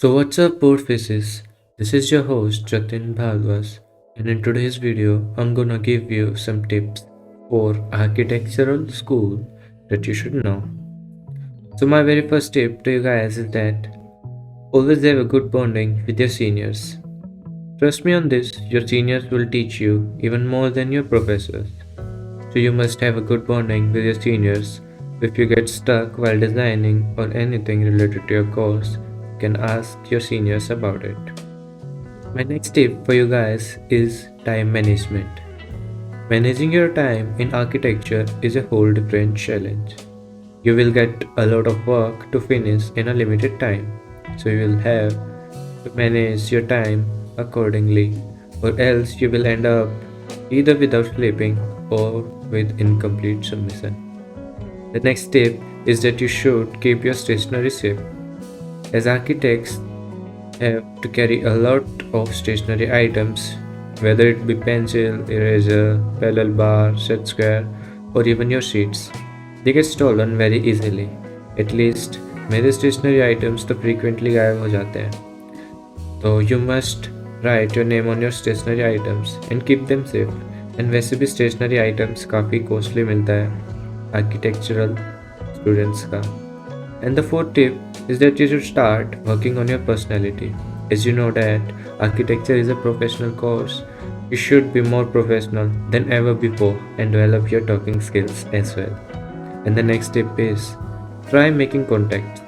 So what's up board faces? This is your host Jatin Bhagwas, and in today's video I'm gonna give you some tips for architectural school that you should know. So my very first tip to you guys is that always have a good bonding with your seniors. Trust me on this, your seniors will teach you even more than your professors. So you must have a good bonding with your seniors. If you get stuck while designing or anything related to your course, you can ask your seniors about it. My next tip for you guys is time management. Managing your time in architecture is a whole different challenge. You will get a lot of work to finish in a limited time, so you will have to manage your time accordingly, or else you will end up either without sleeping or with incomplete submission. The next tip is that you should keep your stationery safe. As architects, have to carry a lot of stationery items, whether it be pencil, eraser, parallel bar, set square, or even your sheets. They get stolen very easily. At least मेरे stationery items तो frequently गायब हो जाते हैं. तो you must write your name on your stationery items and keep them safe. And वैसे भी stationery items काफ़ी costly मिलता है architectural students का. And the fourth tip is that you should start working on your personality. As you know that architecture is a professional course, you should be more professional than ever before and develop your talking skills as well. And the next tip is try making contacts.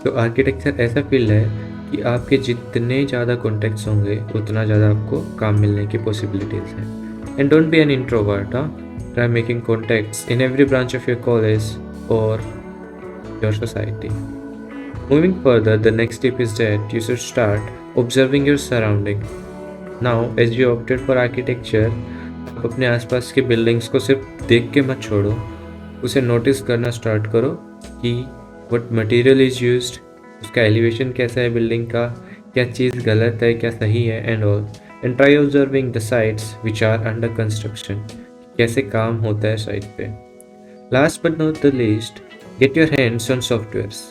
तो architecture ऐसा field है कि आपके जितने ज़्यादा contacts होंगे उतना ज़्यादा आपको काम मिलने की पॉसिबिलिटीज़ हैं. And don't be an introvert. Try making contacts in every branch of your college or your society. Moving further, the next tip is that you should start observing your surrounding. Now, as you opted for architecture, आप अपने आसपास के buildings को सिर्फ देख के मत छोड़ो, उसे नोटिस करना स्टार्ट करो कि what material is used, उसका एलिवेशन कैसा है बिल्डिंग का, क्या चीज़ गलत है क्या सही है and all. And try observing the sites which are under construction, कैसे काम होता है साइट पे. Last but not the least, get your hands on softwares.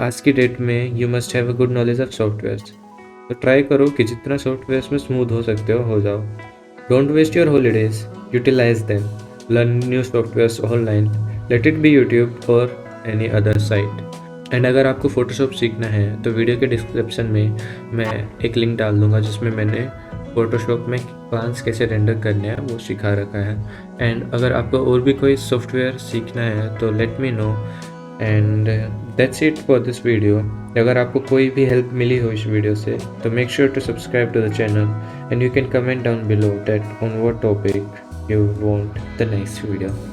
आज की डेट में you must have a good knowledge of softwares. तो try करो कि जितना सॉफ्टवेयर्स में स्मूथ हो सकते हो जाओ. Don't waste your holidays, utilise them. Learn new softwares online, let it be YouTube और एनी अदर साइट. एंड अगर आपको फ़ोटोशॉप सीखना है तो वीडियो के डिस्क्रिप्शन में मैं एक लिंक डाल दूँगा जिसमें मैंने फ़ोटोशॉप में प्लान्स कैसे रेंडर करने हैं वो सिखा रखा है. एंड अगर आपको और भी कोई सॉफ्टवेयर सीखना है तो let me know. And that's it for this video. अगर आपको कोई भी हेल्प मिली हो इस वीडियो से तो make sure to subscribe to the channel and you can comment down below that on what topic you want the next video.